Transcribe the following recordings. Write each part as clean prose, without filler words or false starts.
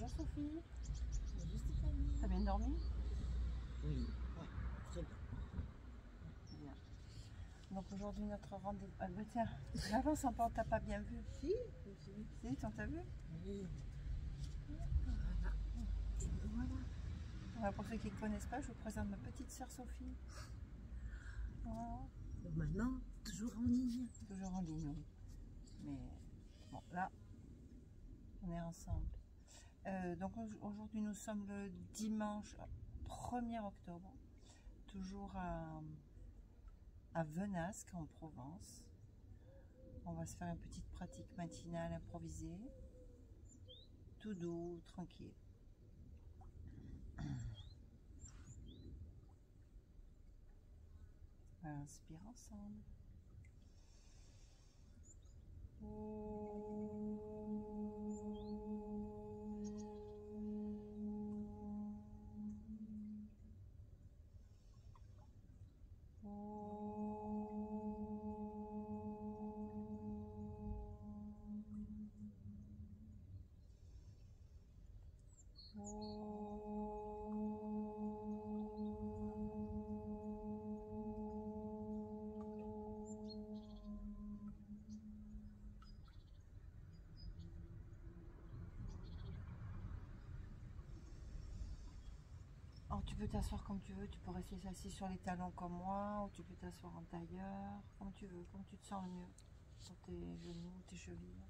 Bonjour Sophie. Bonjour Stéphanie. T'as bien dormi? Oui, ouais, très bien. Bien. Donc aujourd'hui notre rendez-vous. Ah bah tiens, l'avance en porte, t'as pas bien vu. Si, Si, t'as vu? oui. Voilà. Et me voilà. Voilà, pour ceux qui ne connaissent pas, je vous présente ma petite sœur Sophie. Voilà. Donc maintenant, toujours en ligne. Toujours en ligne, oui. Mais bon, là, on est ensemble. Donc aujourd'hui nous sommes le dimanche 1er octobre, toujours à Venasque en Provence. On va se faire une petite pratique matinale improvisée, tout doux, tranquille. On inspire ensemble. Alors tu peux t'asseoir comme tu veux, tu peux rester assis sur les talons comme moi, ou tu peux t'asseoir en tailleur, comme tu veux, comme tu te sens le mieux, sur tes genoux, tes chevilles.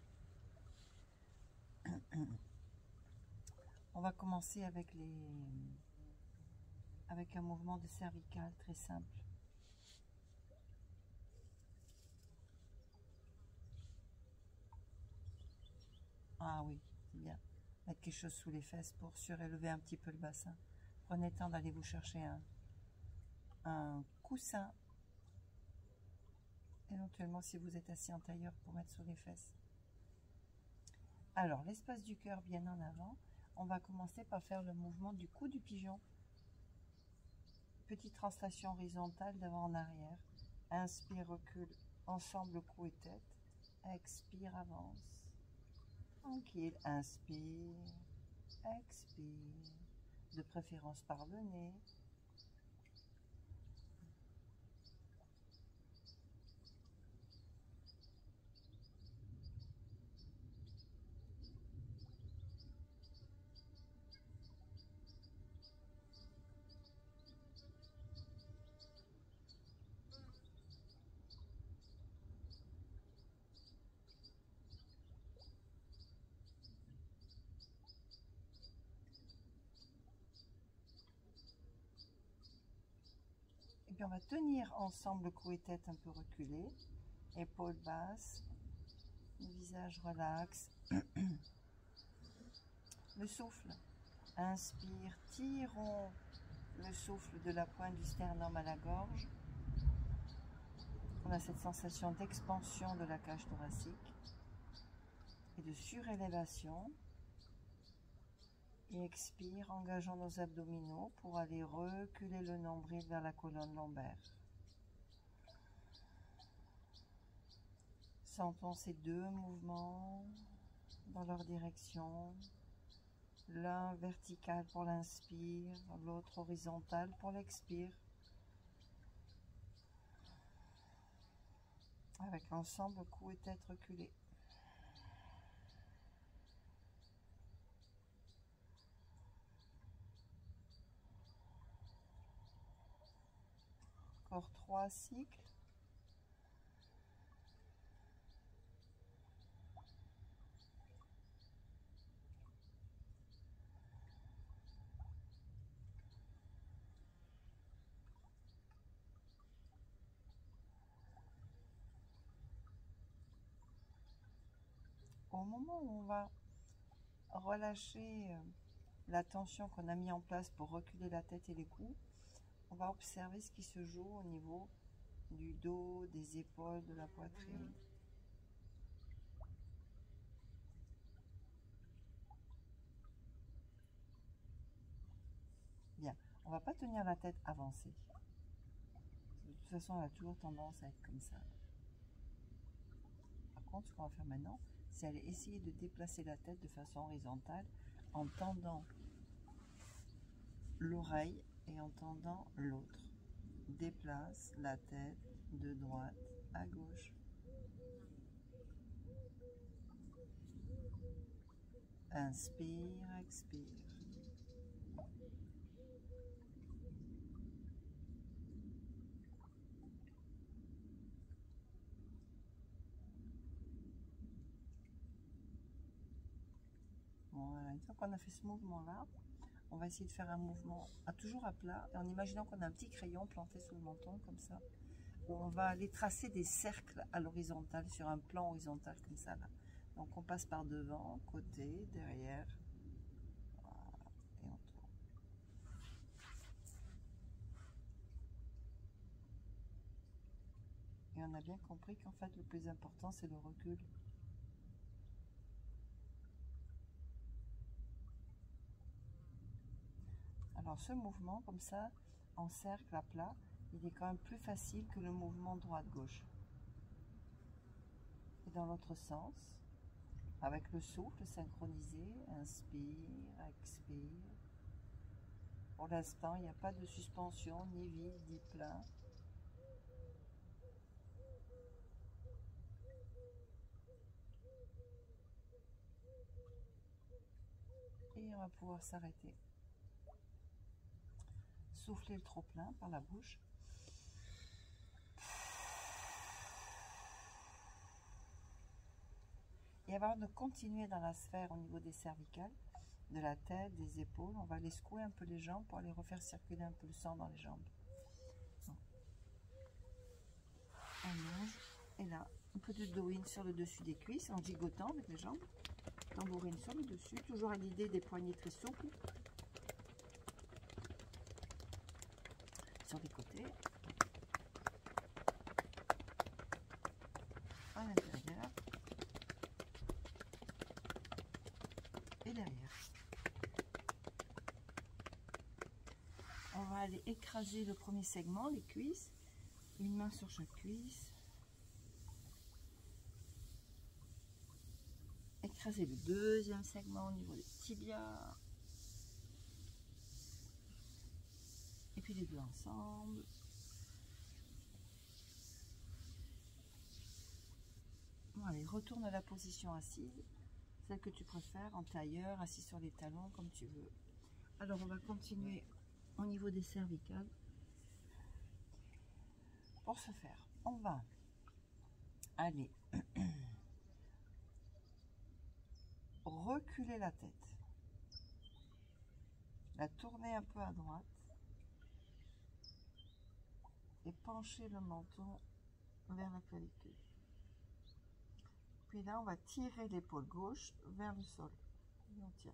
On va commencer avec un mouvement de cervical très simple. Ah oui, c'est bien. Mettre quelque chose sous les fesses pour surélever un petit peu le bassin. Prenez le temps d'aller vous chercher un coussin, éventuellement si vous êtes assis en tailleur, pour mettre sous les fesses. Alors, l'espace du cœur bien en avant. On va commencer par faire le mouvement du cou du pigeon. Petite translation horizontale d'avant en arrière. Inspire, recule, ensemble cou et tête. Expire, avance. Tranquille, inspire, expire. De préférence par le nez. Et puis on va tenir ensemble cou et tête un peu reculés, épaules basses, le visage relax. Le souffle, inspire, tirons le souffle de la pointe du sternum à la gorge. On a cette sensation d'expansion de la cage thoracique et de surélévation. Et expire, engageons nos abdominaux pour aller reculer le nombril vers la colonne lombaire. Sentons ces deux mouvements dans leur direction. L'un vertical pour l'inspire, l'autre horizontal pour l'expire. Avec l'ensemble cou et tête reculés. Encore 3 cycles. Au moment où on va relâcher la tension qu'on a mis en place pour reculer la tête et les coups, on va observer ce qui se joue au niveau du dos, des épaules, de la poitrine. Bien, on ne va pas tenir la tête avancée. De toute façon, elle a toujours tendance à être comme ça. Par contre, ce qu'on va faire maintenant, c'est aller essayer de déplacer la tête de façon horizontale en tendant l'oreille et en tendant l'autre. Déplace la tête de droite à gauche. Inspire, expire. Voilà, une fois qu'on a fait ce mouvement-là, on va essayer de faire un mouvement toujours à plat, en imaginant qu'on a un petit crayon planté sous le menton, comme ça, où on va aller tracer des cercles à l'horizontale, sur un plan horizontal, comme ça, là. Donc on passe par devant, côté, derrière, voilà, et on tourne. Et on a bien compris qu'en fait, le plus important, c'est le recul. Alors ce mouvement, comme ça, en cercle à plat, il est quand même plus facile que le mouvement droite-gauche. Et dans l'autre sens, avec le souffle synchronisé, inspire, expire. Pour l'instant, il n'y a pas de suspension, ni vide, ni plein. Et on va pouvoir s'arrêter. Souffler le trop-plein par la bouche. Et avant de continuer dans la sphère au niveau des cervicales, de la tête, des épaules, on va aller secouer un peu les jambes pour aller refaire circuler un peu le sang dans les jambes. On longe, et là, un peu de douine sur le dessus des cuisses en gigotant avec les jambes. Tambourine sur le dessus, toujours à l'idée des poignets très souples. Sur les côtés. À l'intérieur. Et derrière. On va aller écraser le premier segment, les cuisses. Une main sur chaque cuisse. Écraser le deuxième segment au niveau des tibias. Et puis les deux ensemble. Bon, allez, retourne à la position assise. Celle que tu préfères, en tailleur, assis sur les talons, comme tu veux. Alors, on va continuer au niveau des cervicales. Pour ce faire, on va aller reculer la tête, la tourner un peu à droite et pencher le menton vers la clavicule. Puis là, on va tirer l'épaule gauche vers le sol. Et on tire.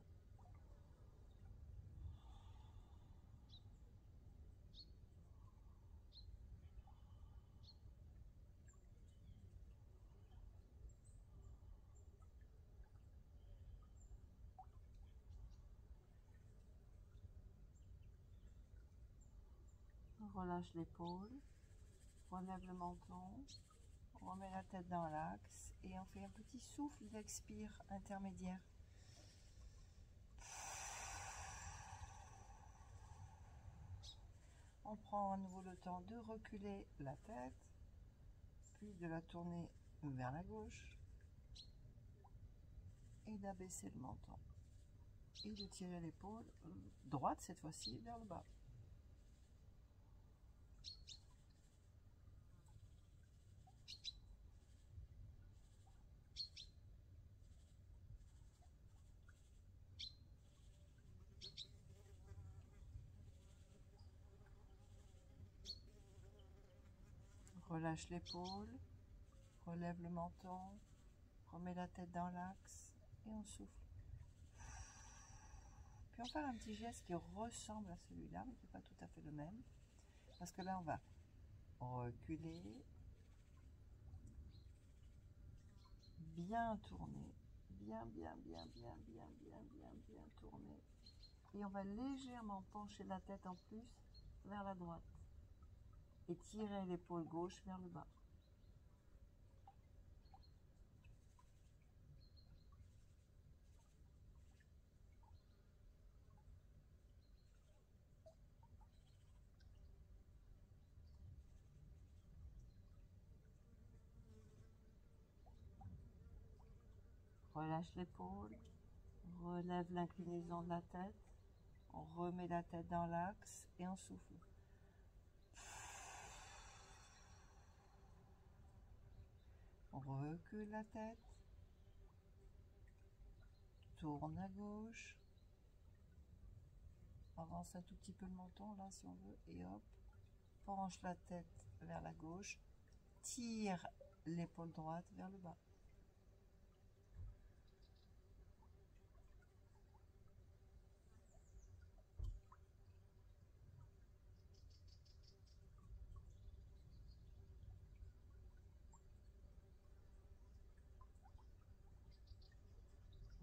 On relâche l'épaule, relève le menton, on remet la tête dans l'axe et on fait un petit souffle d'expire intermédiaire. On prend à nouveau le temps de reculer la tête, puis de la tourner vers la gauche et d'abaisser le menton. Et de tirer l'épaule droite cette fois-ci vers le bas. Relâche l'épaule, relève le menton, remets la tête dans l'axe et on souffle. Puis on va faire un petit geste qui ressemble à celui-là, mais qui n'est pas tout à fait le même. Parce que là, on va reculer, bien tourner, bien tourner. Et on va légèrement pencher la tête en plus vers la droite. Et tirer l'épaule gauche vers le bas. relâche l'épaule, relève l'inclinaison de la tête, on remet la tête dans l'axe et on souffle. On recule la tête, tourne à gauche, avance un tout petit peu le menton là si on veut, et hop, penche la tête vers la gauche, tire l'épaule droite vers le bas.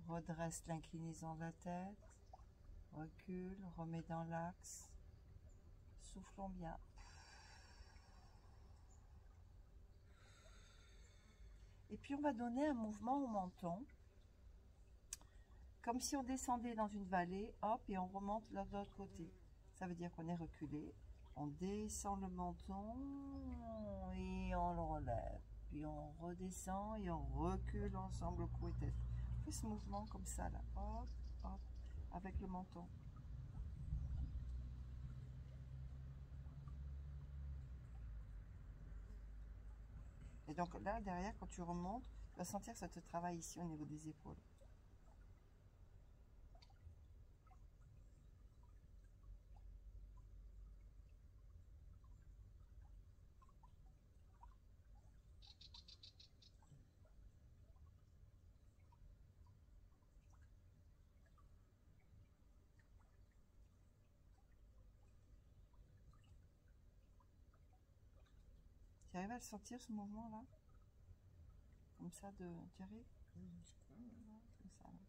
Redresse l'inclinaison de la tête, recule, remet dans l'axe, soufflons bien. Et puis on va donner un mouvement au menton, comme si on descendait dans une vallée, hop, et on remonte de l'autre côté. Ça veut dire qu'on est reculé, on descend le menton et on le relève. Puis on redescend et on recule ensemble cou et tête. On fait ce mouvement comme ça là, hop, hop, avec le menton. Et donc là, derrière, quand tu remontes, tu vas sentir que ça te travaille ici au niveau des épaules. Tu arrives à le sentir, ce mouvement-là? Comme ça, tu arrives? Je crois, ouais. Comme ça, là.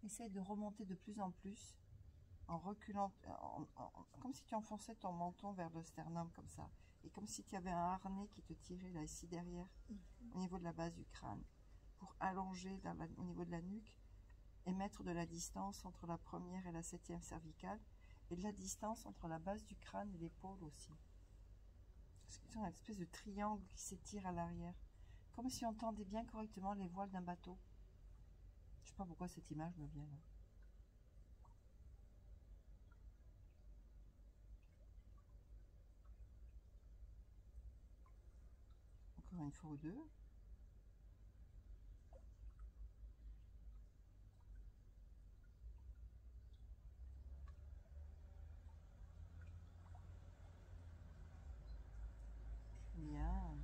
Essaye de remonter de plus en plus en reculant, comme si tu enfonçais ton menton vers le sternum comme ça. Et comme si tu avais un harnais qui te tirait là, ici derrière, au niveau de la base du crâne, pour allonger au niveau de la nuque et mettre de la distance entre la première et la 7e cervicale, et de la distance entre la base du crâne et l'épaule aussi. C'est une espèce de triangle qui s'étire à l'arrière, comme si on tendait bien correctement les voiles d'un bateau. Je sais pas pourquoi cette image me vient là. Encore une fois ou deux. Bien.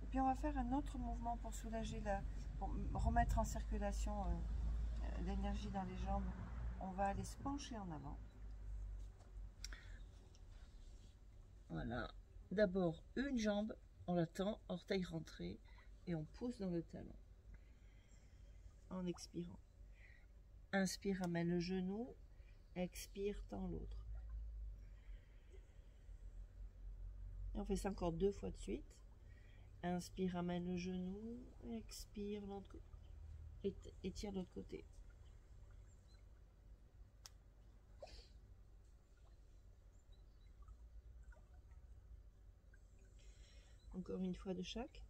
Et puis on va faire un autre mouvement pour soulager pour remettre en circulation l'énergie dans les jambes. On va aller se pencher en avant. Voilà. D'abord une jambe, on la tend, orteil rentré, et on pousse dans le talon. En expirant. Inspire, amène le genou. Expire, tend l'autre. Et on fait ça encore 2 fois de suite. Inspire, amène le genou. Expire, l'autre côté. Et tire l'autre côté. Encore une fois de chaque.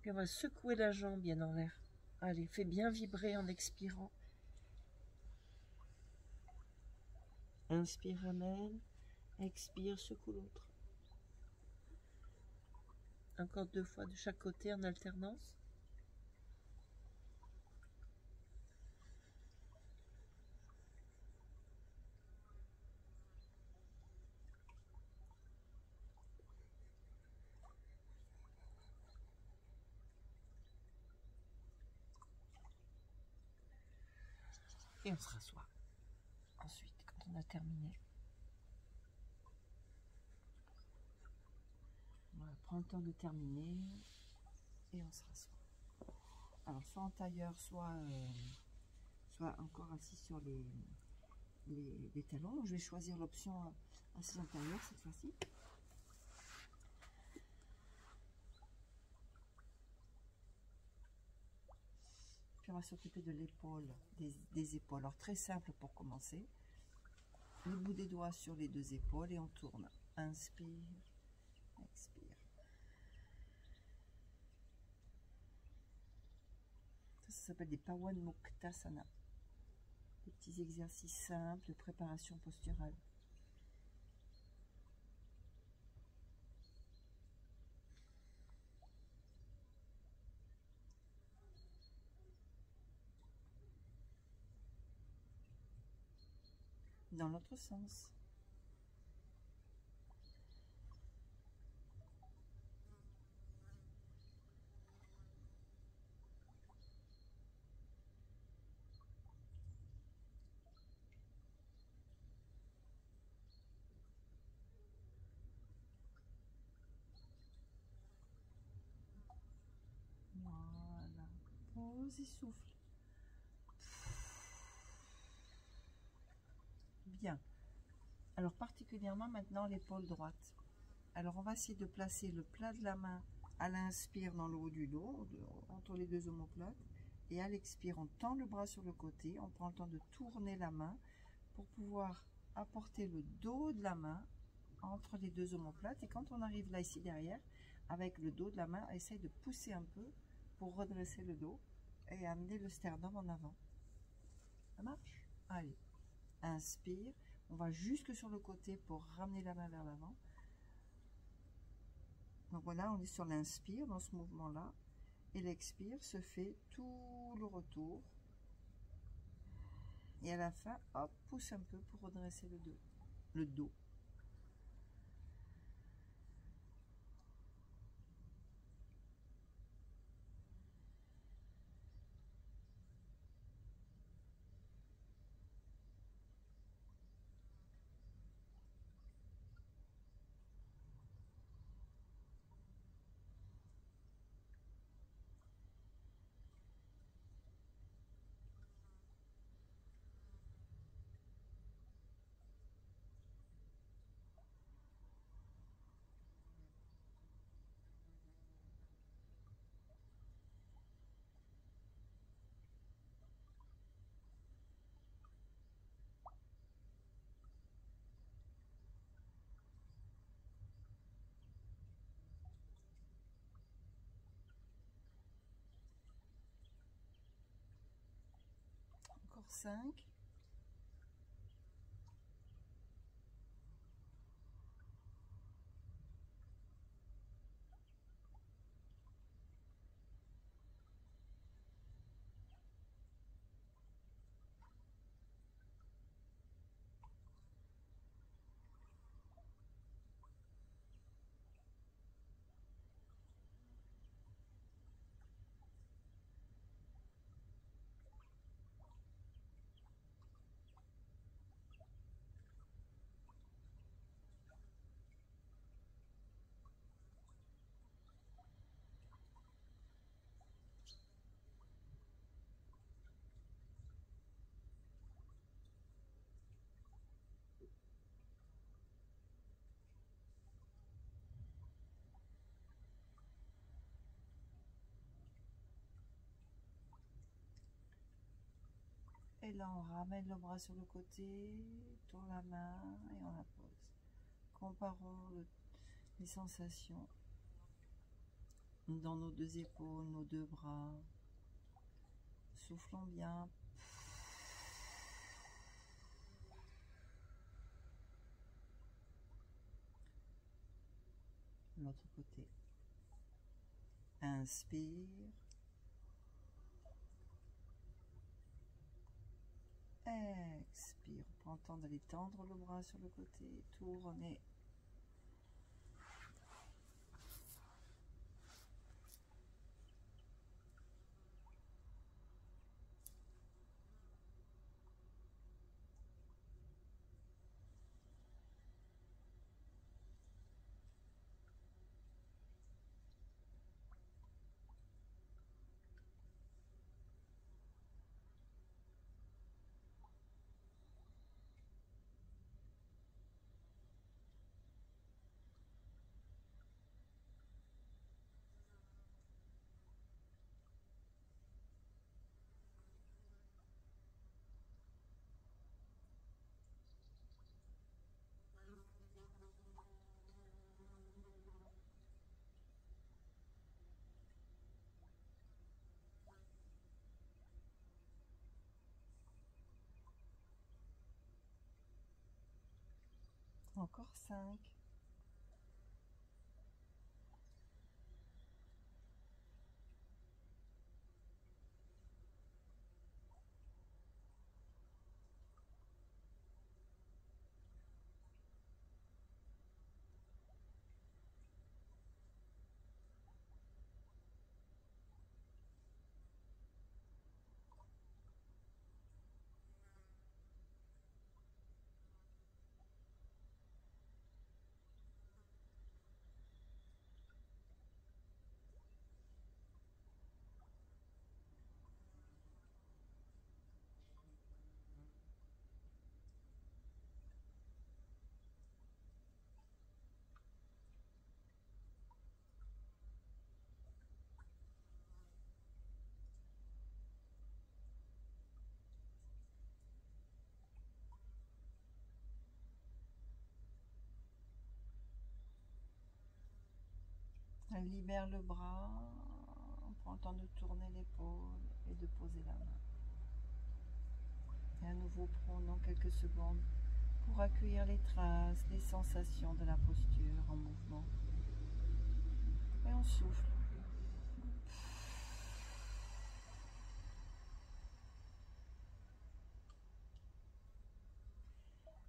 Puis on va secouer la jambe bien en l'air. Allez, fais bien vibrer en expirant. Inspire, amène. Expire, secoue l'autre. Encore 2 fois de chaque côté en alternance. Et on se rassoit. Ensuite, quand on a terminé, voilà, prends le temps de terminer et on se rassoit. Alors, soit en tailleur, soit encore assis sur les talons. Donc, je vais choisir l'option assis en tailleur cette fois-ci. puis on va s'occuper de l'épaule, des épaules. Alors très simple pour commencer. Le bout des doigts sur les deux épaules et on tourne. Inspire, expire. Ça s'appelle des Pawan Muktasana. Des petits exercices simples de préparation posturale. Dans l'autre sens. Voilà. Pose et souffle. Bien. Alors particulièrement maintenant l'épaule droite. Alors on va essayer de placer le plat de la main à l'inspire dans le haut du dos, entre les deux omoplates. Et à l'expire, on tend le bras sur le côté. On prend le temps de tourner la main pour pouvoir apporter le dos de la main entre les deux omoplates. Et quand on arrive là, ici derrière, avec le dos de la main, on essaye de pousser un peu pour redresser le dos et amener le sternum en avant. Ça marche? Allez, inspire. On va jusque sur le côté pour ramener la main vers l'avant. Donc voilà, on est sur l'inspire dans ce mouvement-là. Et l'expire se fait tout le retour. Et à la fin, hop, pousse un peu pour redresser le dos. Le dos. Encore 5. Et là, on ramène le bras sur le côté, tourne la main et on la pose. Comparons les sensations dans nos deux épaules, nos deux bras. Soufflons bien. L'autre côté. Inspire. Expire. Prends le temps d'aller tendre le bras sur le côté. Tournez. Encore 5. Elle libère le bras, on prend le temps de tourner l'épaule et de poser la main. Et à nouveau, prenons quelques secondes pour accueillir les traces, les sensations de la posture en mouvement. Et on souffle.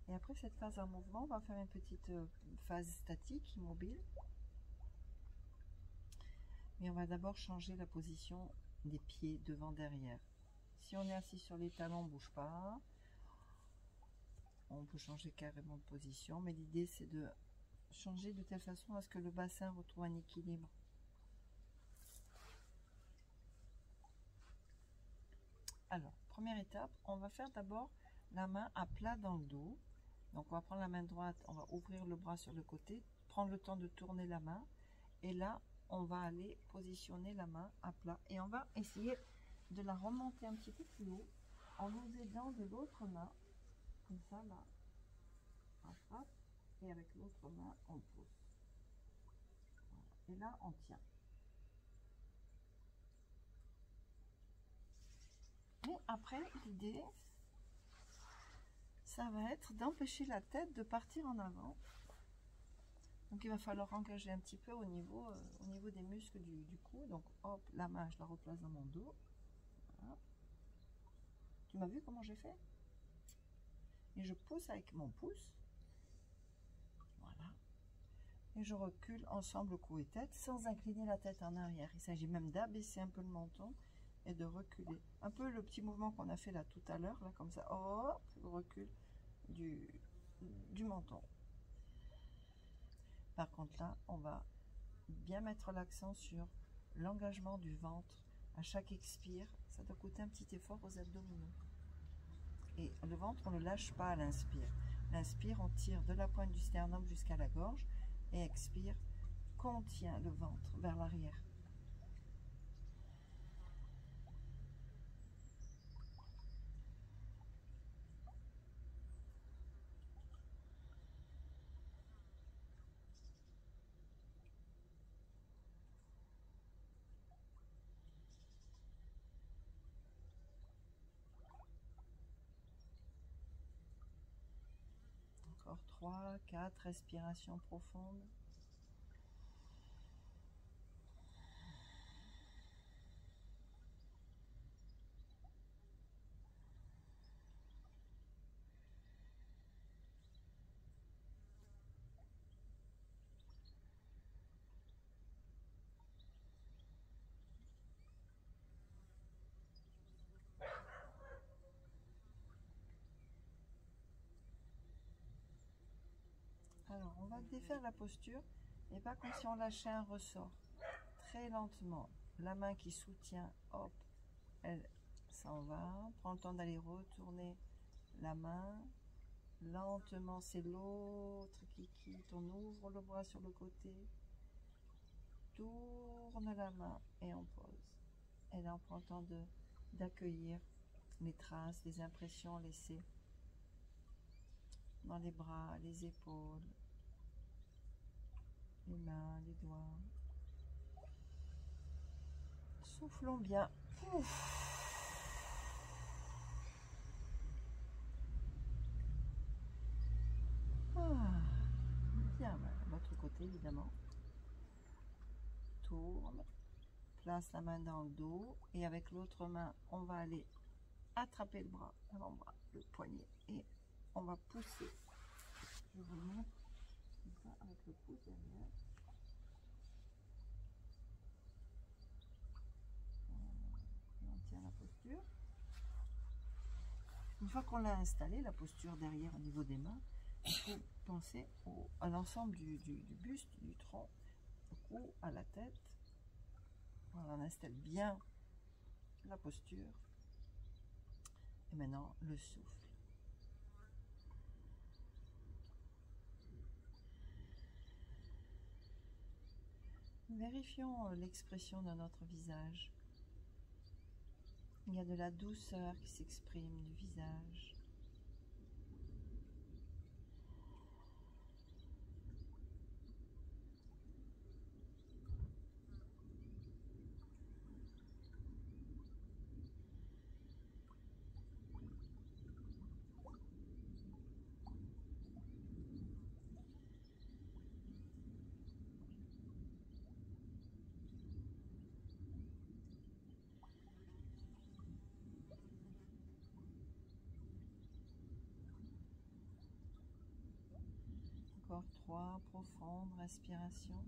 Et après cette phase en mouvement, on va faire une petite phase statique, immobile. Mais on va d'abord changer la position des pieds devant-derrière. Si on est assis sur les talons, on ne bouge pas. On peut changer carrément de position, mais l'idée c'est de changer de telle façon à ce que le bassin retrouve un équilibre. Alors, première étape, on va faire d'abord la main à plat dans le dos. Donc on va prendre la main droite, on va ouvrir le bras sur le côté, prendre le temps de tourner la main. Et là, on va aller positionner la main à plat. Et on va essayer de la remonter un petit peu plus haut en vous aidant de l'autre main. Comme ça, là. On frappe. Et avec l'autre main, on pousse. Voilà. Et là, on tient. Et après, l'idée, ça va être d'empêcher la tête de partir en avant. Donc il va falloir engager un petit peu au niveau des muscles du cou. Donc hop, la main, je la replace dans mon dos. Voilà. Tu m'as vu comment j'ai fait? Et je pousse avec mon pouce. Voilà. Et je recule ensemble cou et tête sans incliner la tête en arrière. Il s'agit même d'abaisser un peu le menton et de reculer. Un peu le petit mouvement qu'on a fait là tout à l'heure, là comme ça. Hop, le recul du menton. Par contre là, on va bien mettre l'accent sur l'engagement du ventre. À chaque expire, ça doit coûter un petit effort aux abdominaux. Et le ventre, on ne le lâche pas à l'inspire. L'inspire, on tire de la pointe du sternum jusqu'à la gorge. Et expire, contient le ventre vers l'arrière. Encore 3, 4 respirations profondes. Alors, on va défaire la posture, et pas comme si on lâchait un ressort. Très lentement, la main qui soutient, hop, elle s'en va. Prends le temps d'aller retourner la main. Lentement, c'est l'autre qui quitte. On ouvre le bras sur le côté. Tourne la main et on pose. Et là, on prend le temps d'accueillir les traces, les impressions laissées dans les bras, les épaules, les mains, les doigts. Soufflons bien. Ouf. Ah. côté évidemment. Tourne, place la main dans le dos et avec l'autre main, on va aller attraper le bras, l'avant-bras, le poignet et on va pousser. Je vous montre comme ça avec le pouce derrière. Et on tient la posture. Une fois qu'on l'a installé, la posture derrière au niveau des mains, il faut penser à l'ensemble du buste, du tronc, au cou, à la tête. Voilà, on installe bien la posture. Et maintenant, le souffle. Vérifions l'expression de notre visage. Il y a de la douceur qui s'exprime du visage. Encore 3 profondes respirations.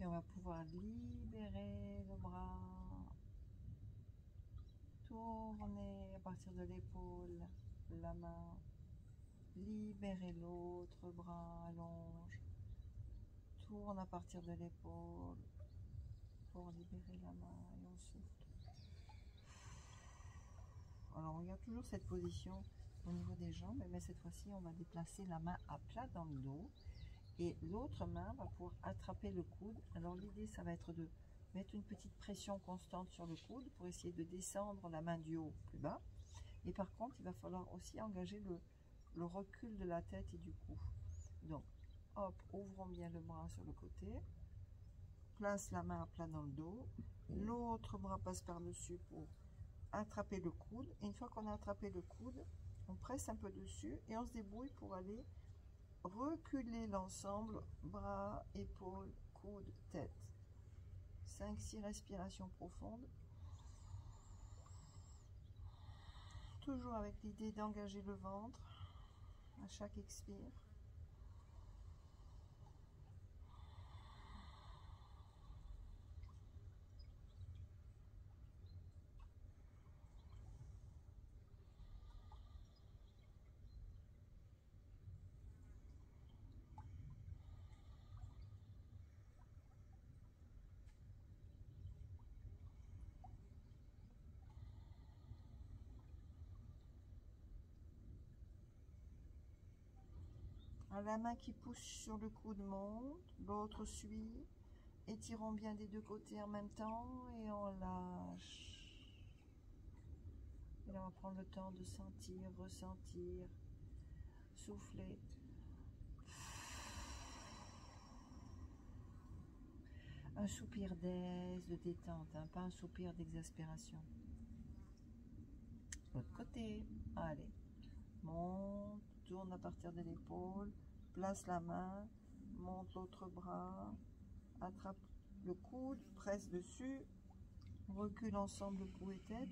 Et on va pouvoir libérer le bras, tourner à partir de l'épaule, la main, libérer l'autre bras, allonge, tourne à partir de l'épaule pour libérer la main et on souffle. Alors on garde toujours cette position au niveau des jambes, mais cette fois-ci on va déplacer la main à plat dans le dos. Et l'autre main va pouvoir attraper le coude. Alors l'idée, ça va être de mettre une petite pression constante sur le coude pour essayer de descendre la main du haut plus bas. Et par contre, il va falloir aussi engager le recul de la tête et du cou. Donc, hop, ouvrons bien le bras sur le côté. Place la main à plat dans le dos. L'autre bras passe par-dessus pour attraper le coude. Et une fois qu'on a attrapé le coude, on presse un peu dessus et on se débrouille pour aller reculer l'ensemble, bras, épaules, coudes, tête. 5-6 respirations profondes. Toujours avec l'idée d'engager le ventre à chaque expire. La main qui pousse sur le coude monte, l'autre suit. Étirons bien des deux côtés en même temps et on lâche. Et là, on va prendre le temps de sentir, ressentir, souffler. Un soupir d'aise, de détente, hein, pas un soupir d'exaspération. L'autre côté, allez. Monte, tourne à partir de l'épaule, place la main, monte l'autre bras, attrape le coude, presse dessus, recule ensemble cou et tête.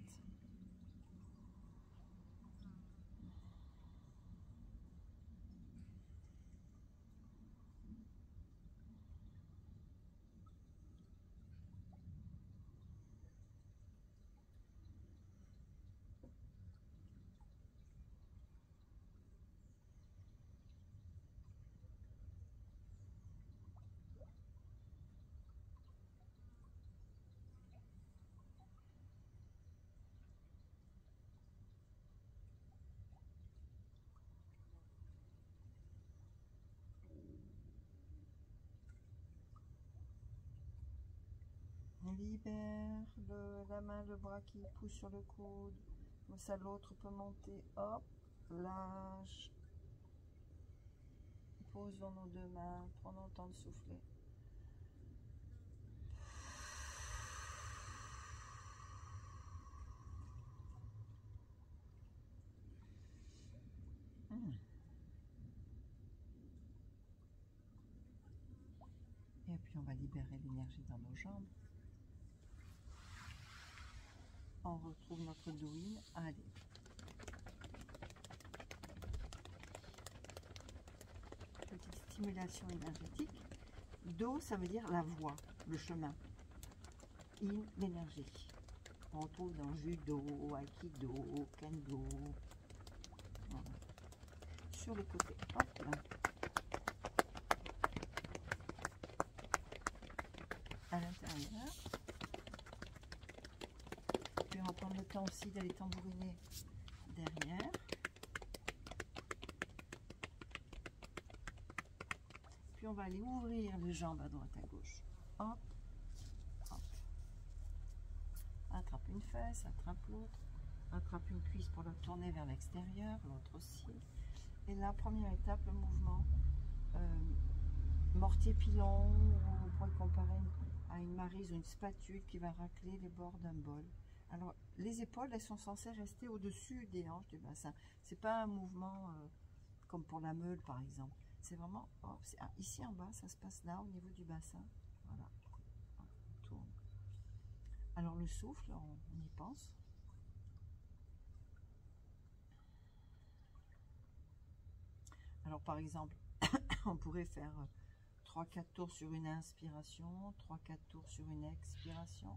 libère la main, le bras qui pousse sur le coude. Comme ça, l'autre peut monter. Hop, lâche. Posons nos deux mains. Prenons le temps de souffler. Et puis on va libérer l'énergie dans nos jambes. On retrouve notre douine. Allez. Petite stimulation énergétique. Do, ça veut dire la voie, le chemin. In, l'énergie. On retrouve dans judo, aikido, kendo. Voilà. Sur le côté. Hop là. À l'intérieur. Puis on va prendre le temps aussi d'aller tambouriner derrière. Puis on va aller ouvrir les jambes à droite à gauche. Hop, hop. Attrape une fesse, attrape l'autre. Attrape une cuisse pour la tourner vers l'extérieur, l'autre aussi. Et la première étape, le mouvement mortier pilon, on pourrait comparer à une maryse ou une spatule qui va racler les bords d'un bol. Alors, les épaules, elles sont censées rester au-dessus des hanches du bassin. C'est pas un mouvement comme pour la meule, par exemple. C'est vraiment, oh, ici en bas, ça se passe là, au niveau du bassin. Voilà. On tourne. Alors, le souffle, on y pense. Alors, par exemple, on pourrait faire 3-4 tours sur une inspiration, 3-4 tours sur une expiration.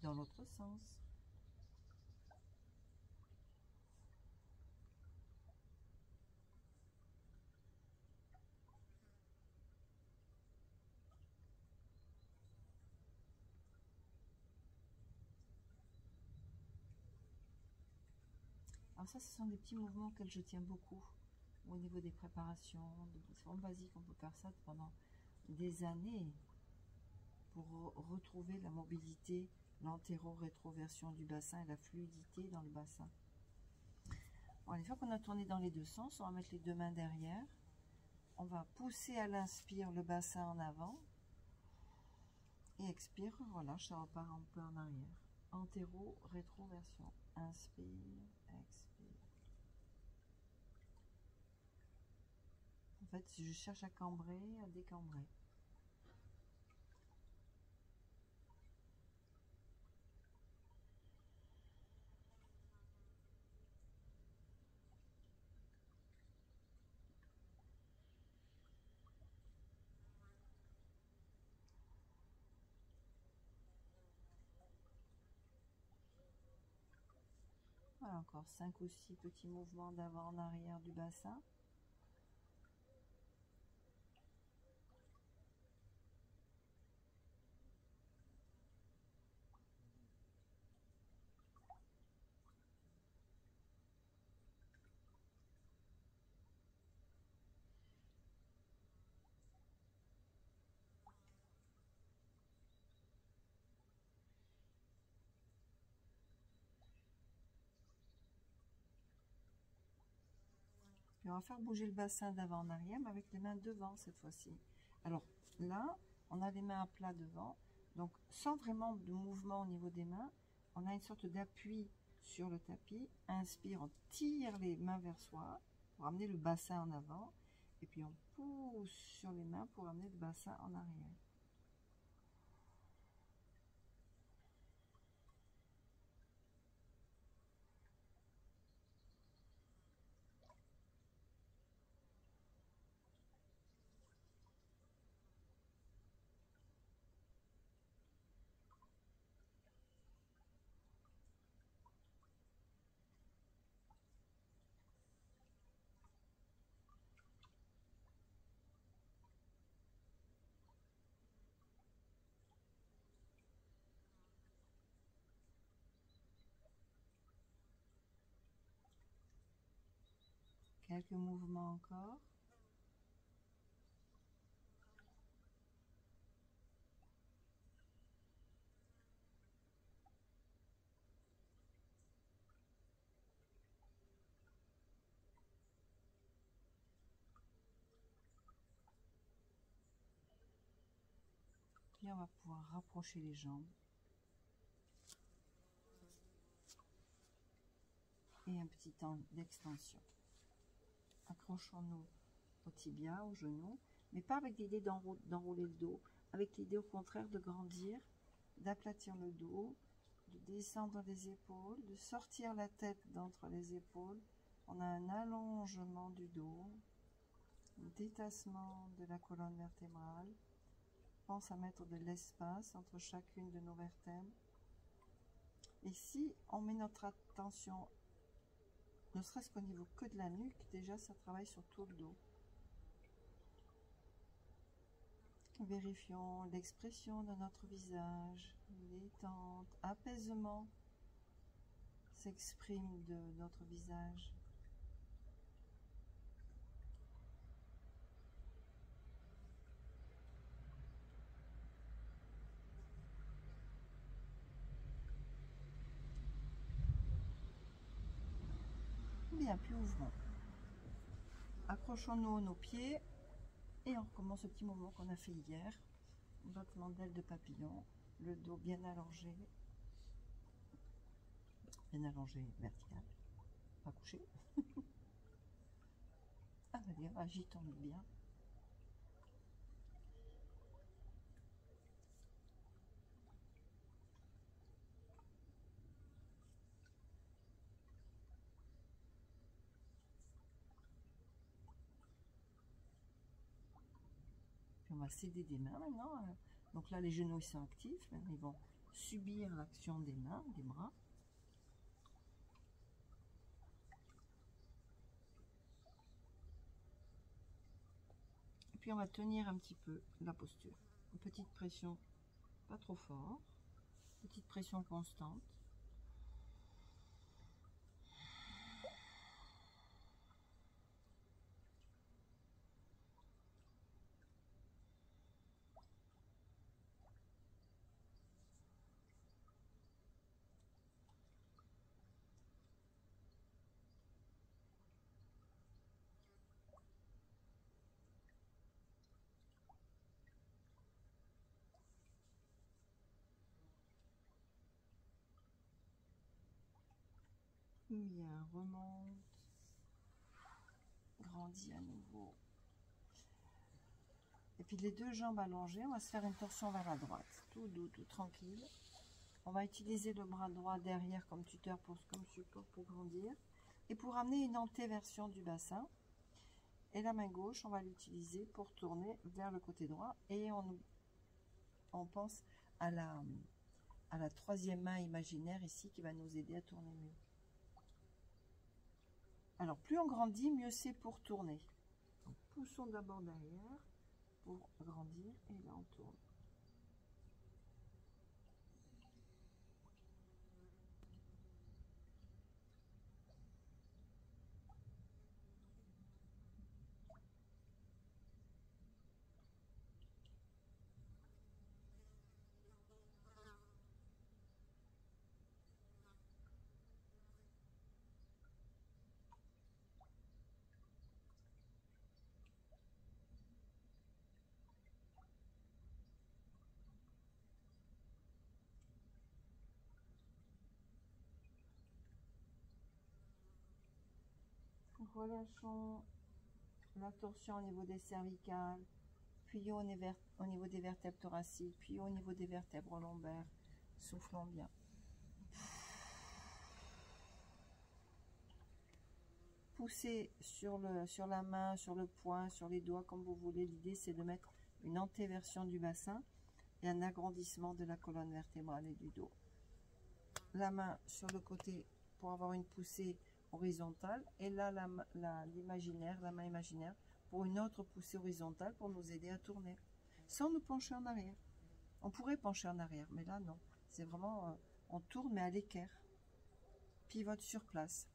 Dans l'autre sens. Alors ça, ce sont des petits mouvements auxquels je tiens beaucoup au niveau des préparations. C'est vraiment basique, on peut faire ça pendant des années pour retrouver la mobilité, l'antéro-rétroversion du bassin et la fluidité dans le bassin. Bon, une fois qu'on a tourné dans les deux sens, on va mettre les deux mains derrière. On va pousser à l'inspire le bassin en avant. Et expire, voilà, ça repart un peu en arrière. Antéro-rétroversion. Inspire, expire. En fait, je cherche à cambrer, à décambrer. Voilà, encore 5 ou 6 petits mouvements d'avant en arrière du bassin. Et on va faire bouger le bassin d'avant en arrière, mais avec les mains devant cette fois-ci. Alors là, on a les mains à plat devant, donc sans vraiment de mouvement au niveau des mains, on a une sorte d'appui sur le tapis. Inspire, on tire les mains vers soi pour amener le bassin en avant, et puis on pousse sur les mains pour amener le bassin en arrière. Quelques mouvements encore. Puis on va pouvoir rapprocher les jambes. Et un petit temps d'extension. Accrochons-nous au tibia, au genou, mais pas avec l'idée d'enrouler le dos, avec l'idée au contraire de grandir, d'aplatir le dos, de descendre les épaules, de sortir la tête d'entre les épaules. On a un allongement du dos, un détassement de la colonne vertébrale. Pense à mettre de l'espace entre chacune de nos vertèbres. Et si on met notre attention, ne serait-ce qu'au niveau que de la nuque, déjà ça travaille sur tout le dos. Vérifions l'expression de notre visage, détente, apaisement s'exprime de notre visage. Bien, puis ouvrons. Accrochons-nous nos pieds et on recommence ce petit mouvement qu'on a fait hier. Battement d'aile de papillon, le dos bien allongé vertical, pas couché. Allez, agitons-le bien. Puis on va s'aider des mains maintenant. Donc là, les genoux ils sont actifs. Maintenant, ils vont subir l'action des mains, des bras. Et puis on va tenir un petit peu la posture. Une petite pression, pas trop fort. Petite pression constante. Bien, remonte, grandit à nouveau. Et puis les deux jambes allongées, on va se faire une torsion vers la droite. Tout doux, tout tranquille. On va utiliser le bras droit derrière comme tuteur, comme support pour grandir. Et pour amener une antéversion du bassin. Et la main gauche, on va l'utiliser pour tourner vers le côté droit. Et on pense à la troisième main imaginaire ici qui va nous aider à tourner mieux. Alors, plus on grandit, mieux c'est pour tourner. Donc, poussons d'abord derrière pour grandir et là on tourne. Relâchons la torsion au niveau des cervicales, puis au niveau des vertèbres thoraciques, puis au niveau des vertèbres lombaires. Soufflons bien. Poussez sur la main, sur le poing, sur les doigts, comme vous voulez. L'idée, c'est de mettre une antéversion du bassin et un agrandissement de la colonne vertébrale et du dos. La main sur le côté pour avoir une poussée horizontale et là la main imaginaire pour une autre poussée horizontale pour nous aider à tourner sans nous pencher en arrière. On pourrait pencher en arrière, mais là non, c'est vraiment on tourne mais à l'équerre, pivote sur place.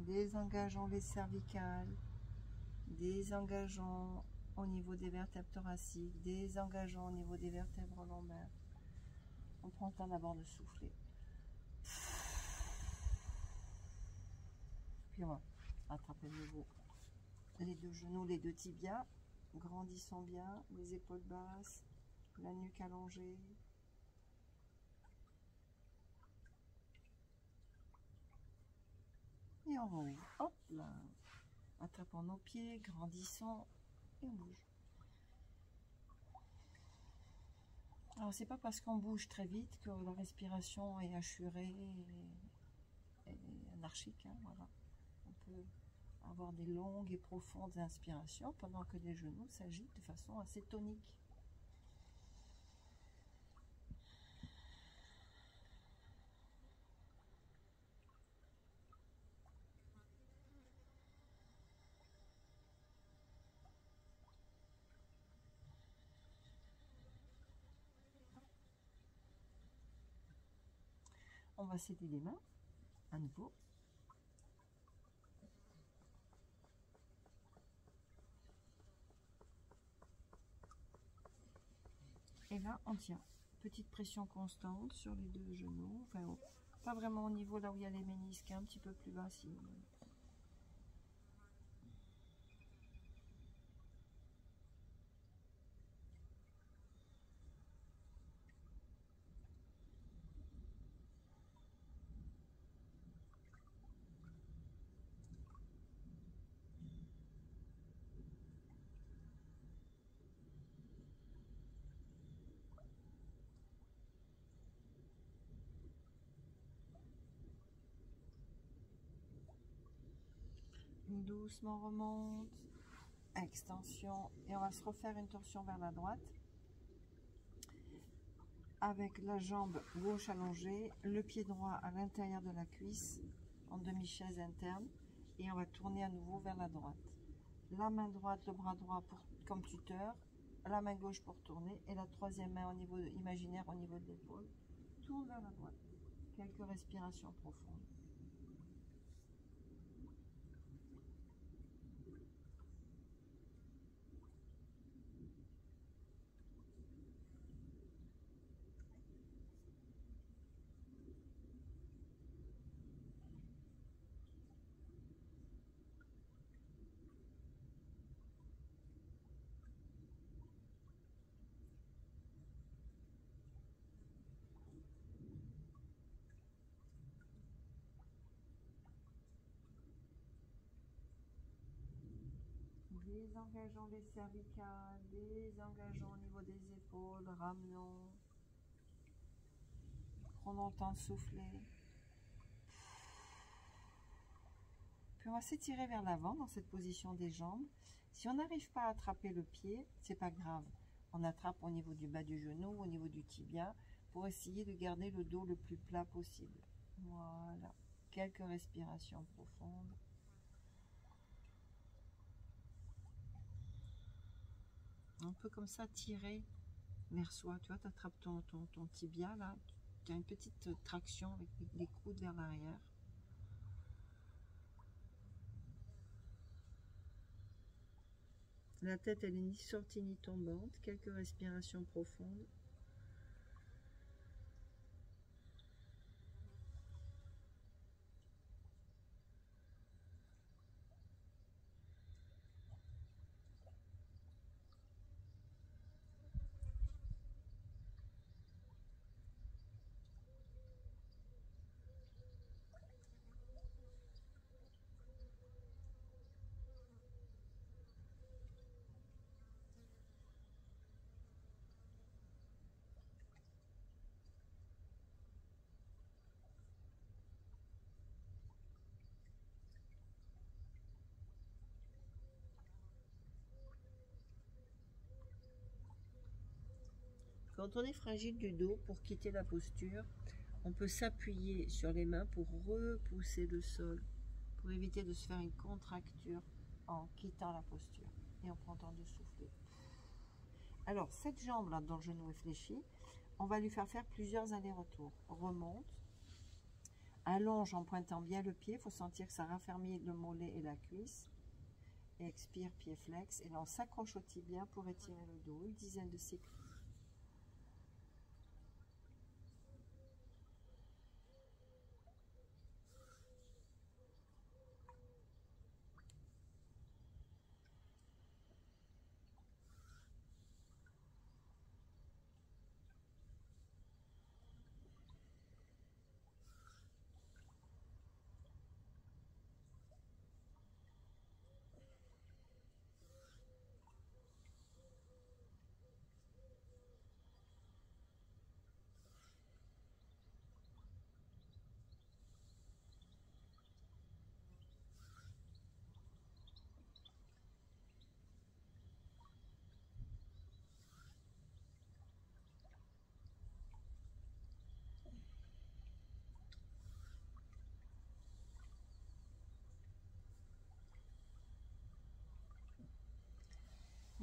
Désengageons les cervicales, désengageons au niveau des vertèbres thoraciques, désengageons au niveau des vertèbres lombaires. On prend le temps d'abord de souffler. Puis on va attraper de nouveau les deux genoux, les deux tibias. Grandissons bien, les épaules basses, la nuque allongée. Et on rouvre. Hop là. Attrapons nos pieds, grandissons et on bouge. Alors c'est pas parce qu'on bouge très vite que la respiration est assurée et anarchique. Hein, voilà. On peut avoir des longues et profondes inspirations pendant que les genoux s'agitent de façon assez tonique. On va s'aider les mains à nouveau. Et là, on tient. Petite pression constante sur les deux genoux. Enfin, pas vraiment au niveau là où il y a les ménisques, un petit peu plus bas si vous voulez. Doucement remonte, extension, et on va se refaire une torsion vers la droite avec la jambe gauche allongée, le pied droit à l'intérieur de la cuisse en demi-chaise interne, et on va tourner à nouveau vers la droite. La main droite, le bras droit comme tuteur, la main gauche pour tourner, et la troisième main au niveau imaginaire au niveau de l'épaule, tourne vers la droite. Quelques respirations profondes. Désengageons les cervicales, désengageons au niveau des épaules, ramenons. Prenons le temps de souffler. Puis on va s'étirer vers l'avant dans cette position des jambes. Si on n'arrive pas à attraper le pied, c'est pas grave. On attrape au niveau du bas du genou, au niveau du tibia, pour essayer de garder le dos le plus plat possible. Voilà. Quelques respirations profondes. On peut comme ça tirer vers soi. Tu vois, tu attrapes ton tibia là. Tu as une petite traction avec les coudes vers l'arrière. La tête, elle est ni sortie ni tombante. Quelques respirations profondes. Quand on est fragile du dos, pour quitter la posture, on peut s'appuyer sur les mains pour repousser le sol, pour éviter de se faire une contracture en quittant la posture. Et on prend le temps de souffler. Alors, cette jambe-là, dont le genou est fléchi, on va lui faire plusieurs allers-retours. Remonte, Allonge en pointant bien le pied. Il faut sentir que ça raffermit le mollet et la cuisse. Et expire, pied flex. Et là, on s'accroche au tibia pour étirer le dos. Une dizaine de cycles.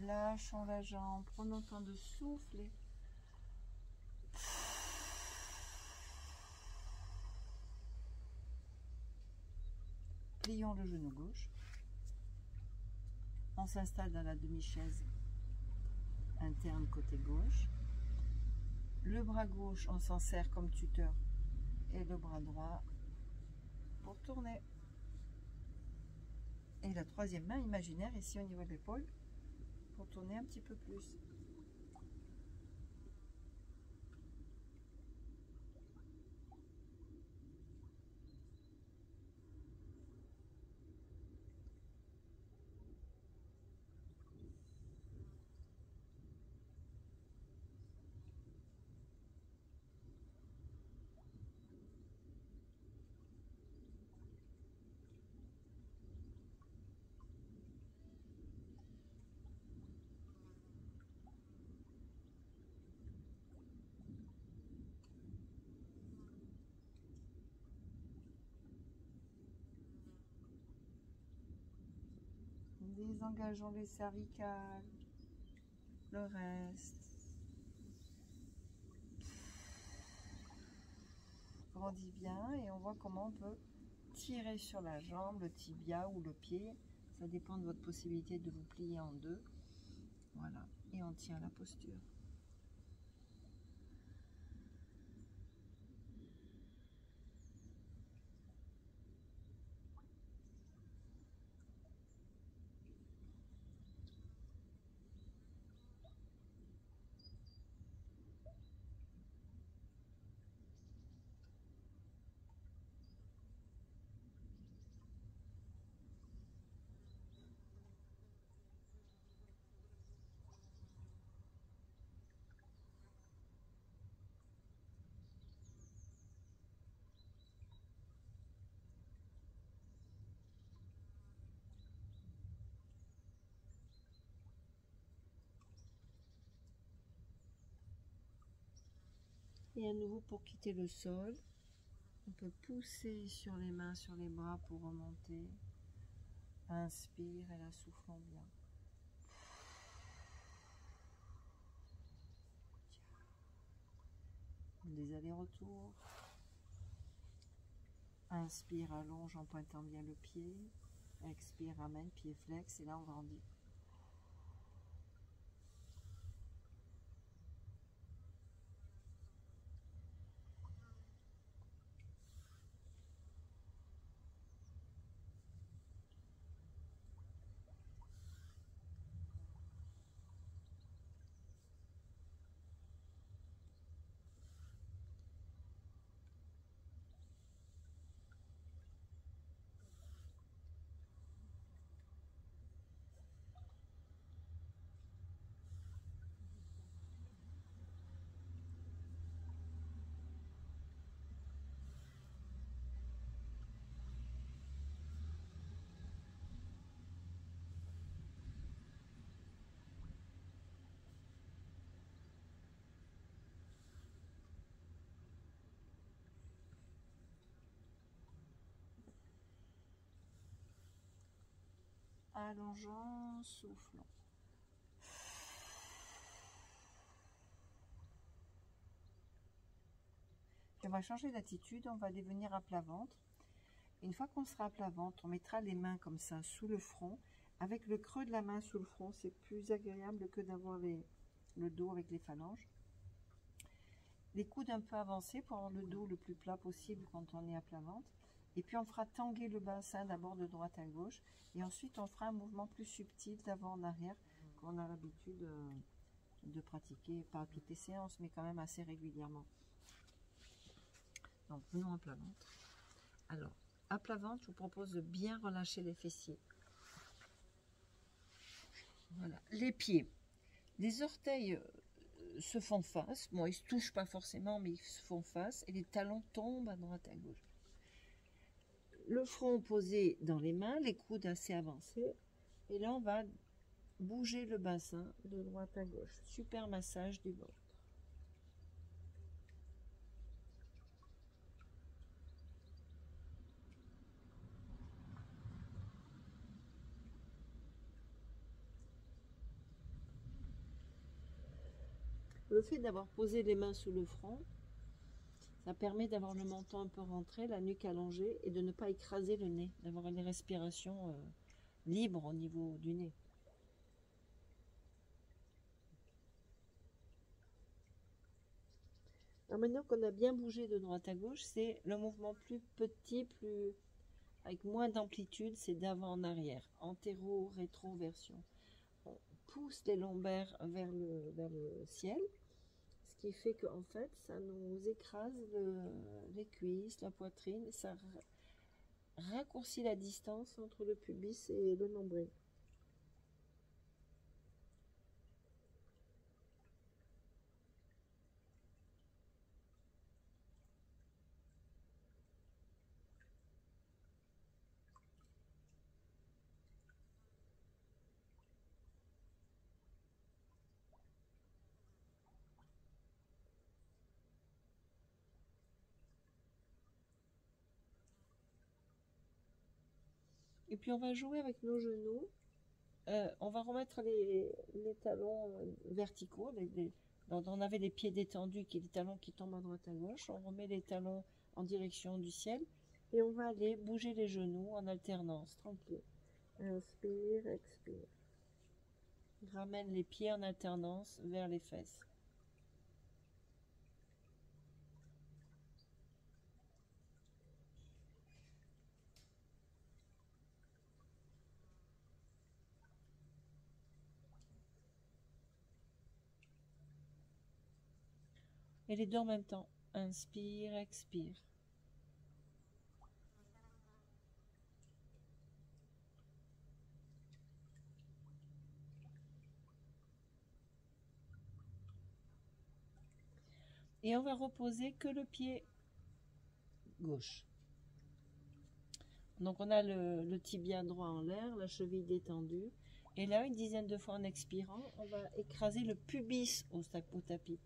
Lâchons la jambe, prenons le temps de souffler. Plions le genou gauche. On s'installe dans la demi-chaise interne côté gauche. Le bras gauche, on s'en sert comme tuteur et le bras droit pour tourner. Et la troisième main imaginaire ici au niveau de l'épaule pour tourner un petit peu plus. Désengageons les cervicales, le reste. Grandit bien et on voit comment on peut tirer sur la jambe, le tibia ou le pied. Ça dépend de votre possibilité de vous plier en deux. Voilà, et on tient la posture. Et à nouveau, pour quitter le sol, on peut pousser sur les mains, sur les bras pour remonter. Inspire et la soufflons bien. Des allers-retours. Inspire, allonge en pointant bien le pied. Expire, ramène, pied flex. Et là, on grandit. Allongeons, soufflons. Puis on va changer d'attitude, on va devenir à plat ventre. Une fois qu'on sera à plat ventre, on mettra les mains comme ça sous le front. Avec le creux de la main sous le front, c'est plus agréable que d'avoir le dos avec les phalanges. Les coudes un peu avancés pour avoir le dos le plus plat possible quand on est à plat ventre. Et puis on fera tanguer le bassin d'abord de droite à gauche. Et ensuite on fera un mouvement plus subtil d'avant en arrière qu'on a l'habitude de pratiquer, pas à toutes les séances, mais quand même assez régulièrement. Donc venons à plat ventre. Alors, à plat ventre, je vous propose de bien relâcher les fessiers. Voilà, les pieds. Les orteils se font face. Bon, ils ne se touchent pas forcément, mais ils se font face. Et les talons tombent à droite à gauche. Le front posé dans les mains, les coudes assez avancés. Et là, on va bouger le bassin de droite à gauche. Super massage du ventre. Le fait d'avoir posé les mains sous le front, ça permet d'avoir le menton un peu rentré, la nuque allongée et de ne pas écraser le nez, d'avoir une respiration libre au niveau du nez. Alors maintenant qu'on a bien bougé de droite à gauche, c'est le mouvement plus petit, avec moins d'amplitude, c'est d'avant en arrière, antéro-rétroversion. On pousse les lombaires vers le ciel. Ce qui fait qu'en fait, ça nous écrase les cuisses, la poitrine, et ça raccourcit la distance entre le pubis et le nombril. Et puis on va jouer avec nos genoux. On va remettre les talons verticaux. On avait les pieds détendus, les talons qui tombent à droite à gauche. On remet les talons en direction du ciel. Et on va aller bouger les genoux en alternance, tranquille. Inspire, expire. Ramène les pieds en alternance vers les fesses. Et les deux en même temps. Inspire, expire. Et on va reposer que le pied gauche. Donc on a le tibia droit en l'air, la cheville détendue. Et là, une dizaine de fois en expirant, on va écraser le pubis au tapis.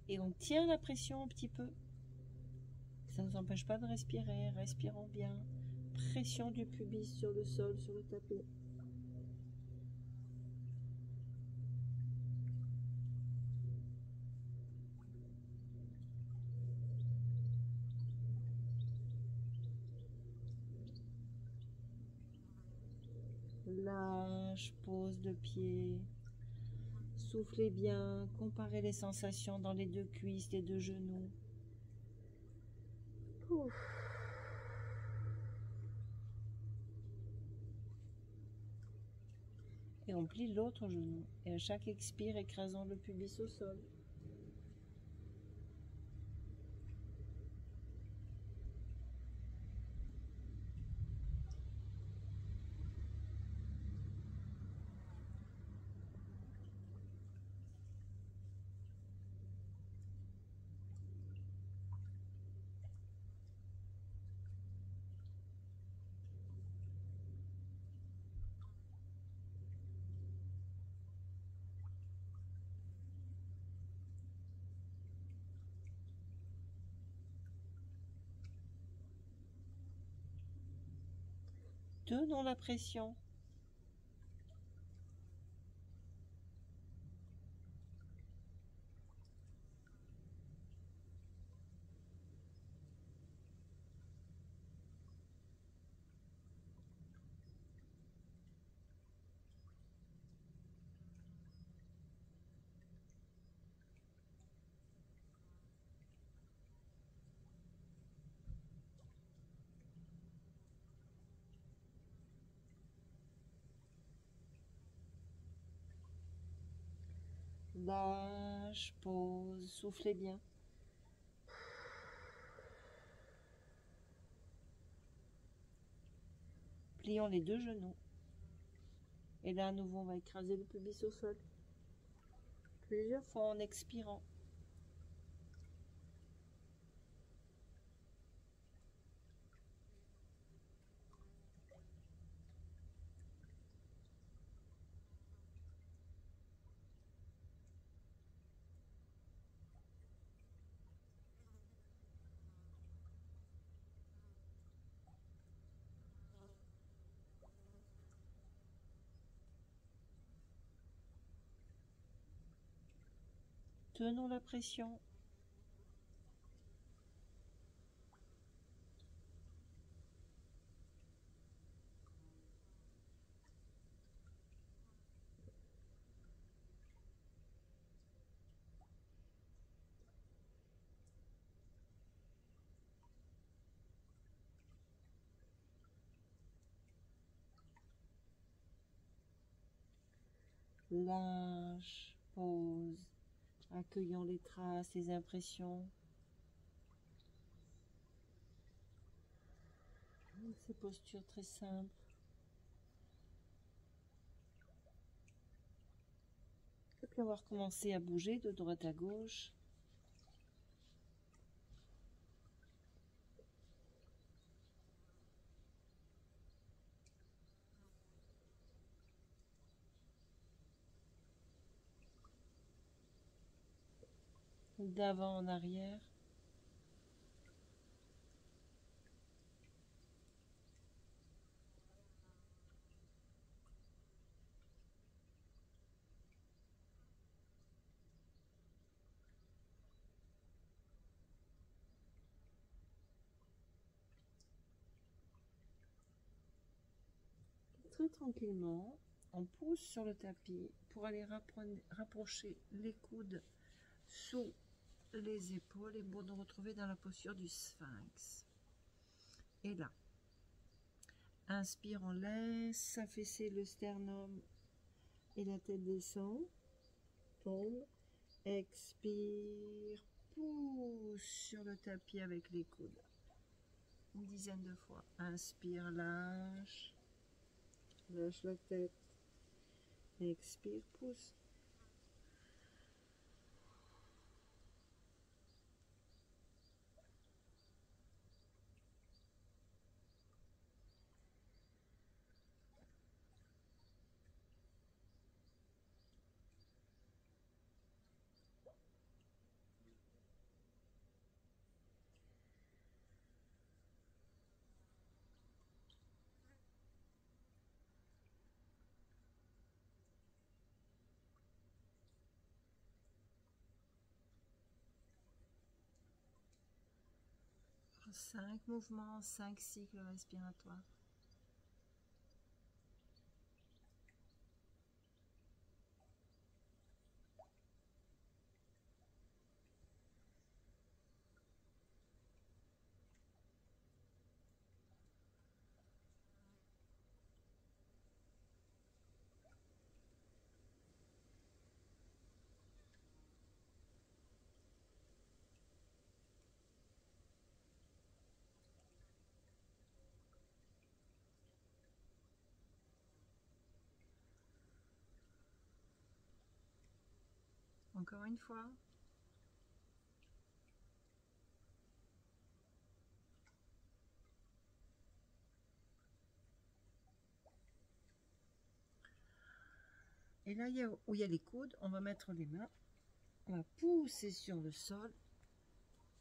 Et on tient la pression un petit peu. Ça ne nous empêche pas de respirer. Respirons bien. Pression du pubis sur le sol, sur le tapis. Lâche, pose le pied. Soufflez bien, comparez les sensations dans les deux cuisses, les deux genoux. Ouf. Et on plie l'autre genou. Et à chaque expire, écrasons le pubis au sol. Tenons la pression. Lâche, pause, soufflez bien. Plions les deux genoux. Et là, à nouveau, on va écraser le pubis au sol. Plusieurs fois en expirant. Tenons la pression. Lâche, pause, accueillant les traces, les impressions. Ces postures très simples. Et puis on va recommencer à bouger de droite à gauche. D'avant en arrière. Très tranquillement, on pousse sur le tapis pour aller rapprocher les coudes sous les épaules et pour nous retrouver dans la posture du sphinx. Et là, inspire, on laisse s'affaisser le sternum et la tête descend, tombe, expire, pousse sur le tapis avec les coudes. Une dizaine de fois. Inspire, lâche, lâche la tête, expire, pousse. Cinq mouvements, 5 cycles respiratoires. Encore une fois. Et là, où il y a les coudes, on va mettre les mains, on va pousser sur le sol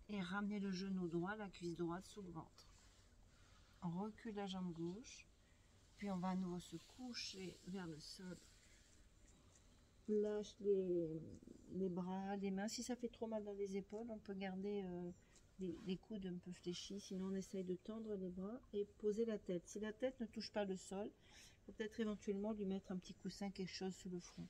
et ramener le genou droit, la cuisse droite sous le ventre. On recule la jambe gauche, puis on va à nouveau se coucher vers le sol. Lâche les bras, les mains. Si ça fait trop mal dans les épaules, on peut garder les coudes un peu fléchis. Sinon, on essaye de tendre les bras et poser la tête. Si la tête ne touche pas le sol, il faut peut-être éventuellement lui mettre un petit coussin, quelque chose sous le front.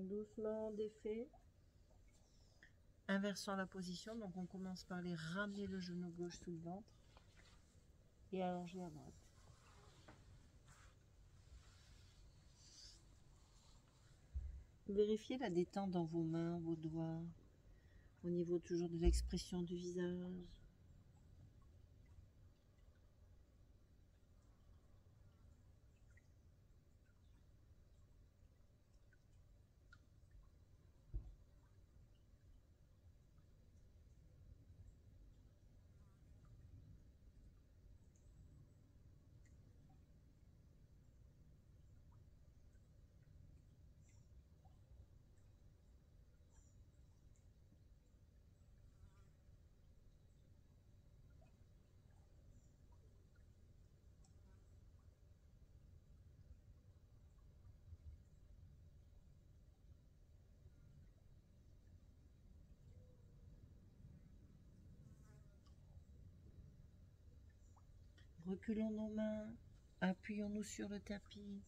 Doucement, on défait. Inversant la position, donc on commence par les ramener le genou gauche sous le ventre et allonger à droite. Vérifiez la détente dans vos mains, vos doigts, au niveau toujours de l'expression du visage. Reculons nos mains, appuyons-nous sur le tapis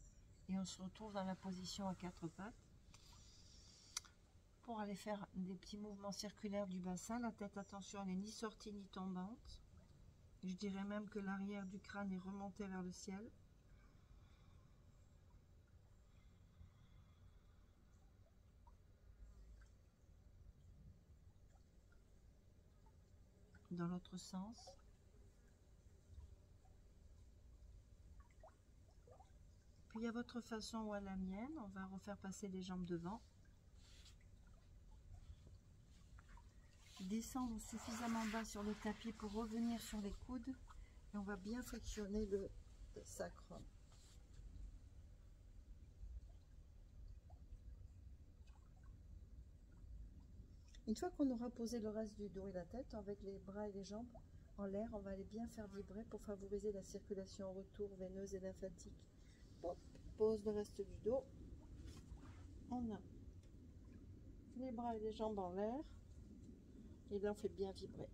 et on se retrouve dans la position à quatre pattes pour aller faire des petits mouvements circulaires du bassin. La tête, attention, elle n'est ni sortie ni tombante. Je dirais même que l'arrière du crâne est remonté vers le ciel. Dans l'autre sens. Puis à votre façon ou à la mienne, on va refaire passer les jambes devant. Descendre suffisamment bas sur le tapis pour revenir sur les coudes. Et on va bien frictionner le sacrum. Une fois qu'on aura posé le reste du dos et la tête, avec les bras et les jambes en l'air, on va aller bien faire vibrer pour favoriser la circulation en retour veineuse et lymphatique. Hop, pose le reste du dos. On a les bras et les jambes en l'air. Et là, on fait bien vibrer.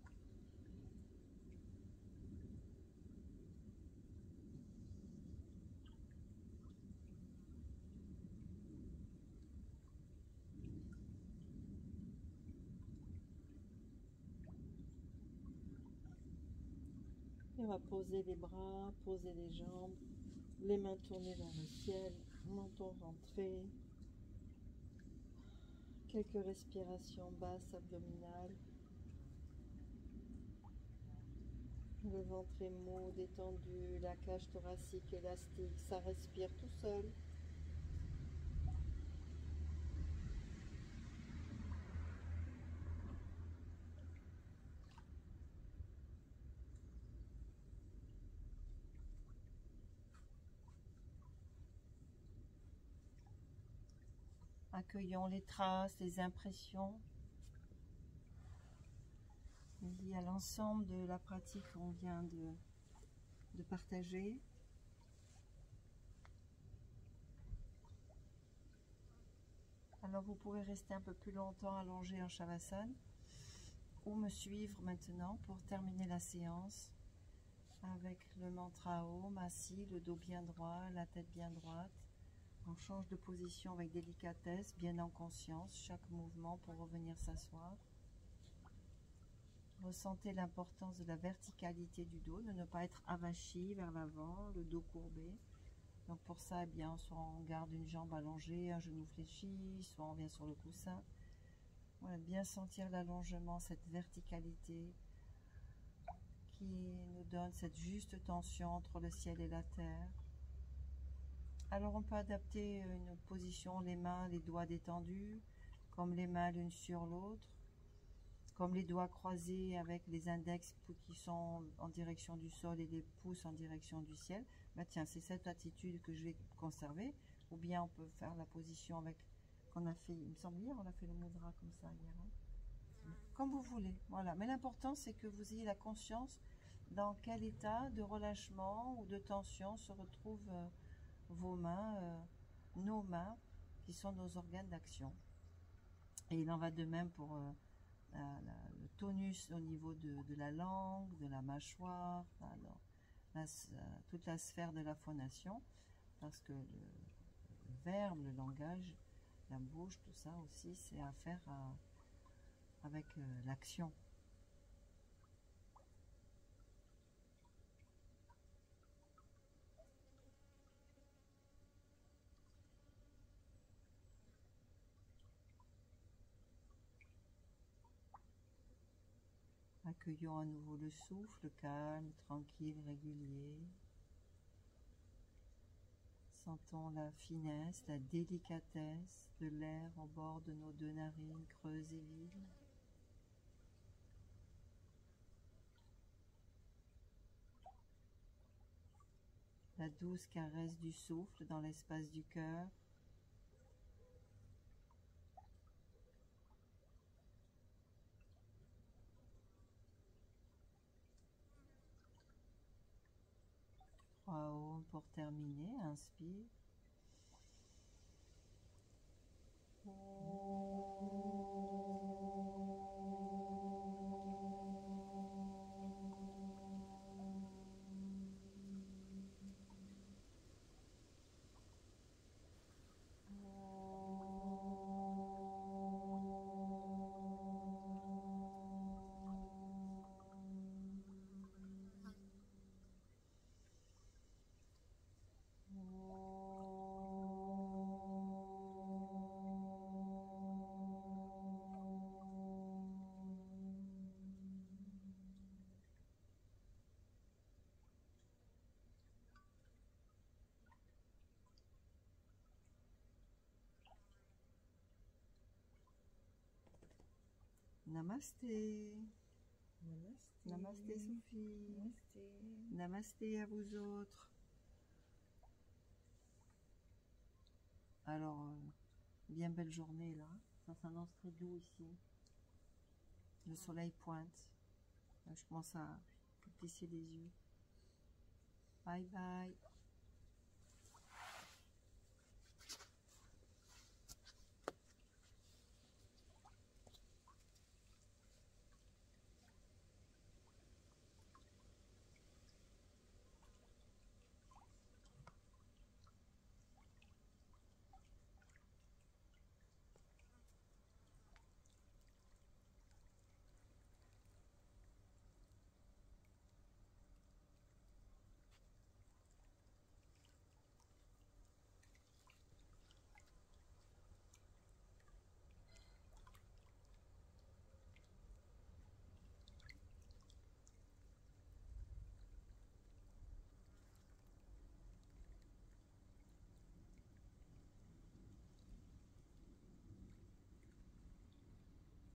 Et on va poser les bras, poser les jambes, les mains tournées vers le ciel, menton rentré. Quelques respirations basses abdominales. Le ventre est mou, détendu, la cage thoracique élastique, ça respire tout seul. Accueillons les traces, les impressions liées à l'ensemble de la pratique qu'on vient de partager. Alors vous pourrez rester un peu plus longtemps allongé en Shavasana ou me suivre maintenant pour terminer la séance avec le mantra Om, assis, le dos bien droit, la tête bien droite. On change de position avec délicatesse, bien en conscience, chaque mouvement pour revenir s'asseoir. Ressentez l'importance de la verticalité du dos, de ne pas être avachi vers l'avant, le dos courbé. Donc pour ça, eh bien, soit on garde une jambe allongée, un genou fléchi, soit on vient sur le coussin. Voilà, bien sentir l'allongement, cette verticalité qui nous donne cette juste tension entre le ciel et la terre. Alors on peut adapter une position, les mains, les doigts détendus, comme les mains l'une sur l'autre, comme les doigts croisés avec les index qui sont en direction du sol et les pouces en direction du ciel. Bah tiens, c'est cette attitude que je vais conserver. Ou bien on peut faire la position avec qu'on a fait, il me semble hier, on a fait le mudra comme ça hier. Hein. Comme vous voulez, voilà. Mais l'important c'est que vous ayez la conscience dans quel état de relâchement ou de tension se retrouvent vos mains, nos mains, qui sont nos organes d'action. Et il en va de même pour le tonus au niveau de la langue, de la mâchoire, toute la sphère de la phonation, parce que le verbe, le langage, la bouche, tout ça aussi, c'est à faire avec l'action. Accueillons à nouveau le souffle, calme, tranquille, régulier. Sentons la finesse, la délicatesse de l'air au bord de nos deux narines creuses et vides. La douce caresse du souffle dans l'espace du cœur. Trois ohms pour terminer. Inspire. Namasté. Namasté. Namasté Sophie. Namasté. Namasté à vous autres. Alors, bien belle journée là. Ça s'annonce très doux ici. Le soleil pointe. Je commence à plisser les yeux. Bye bye.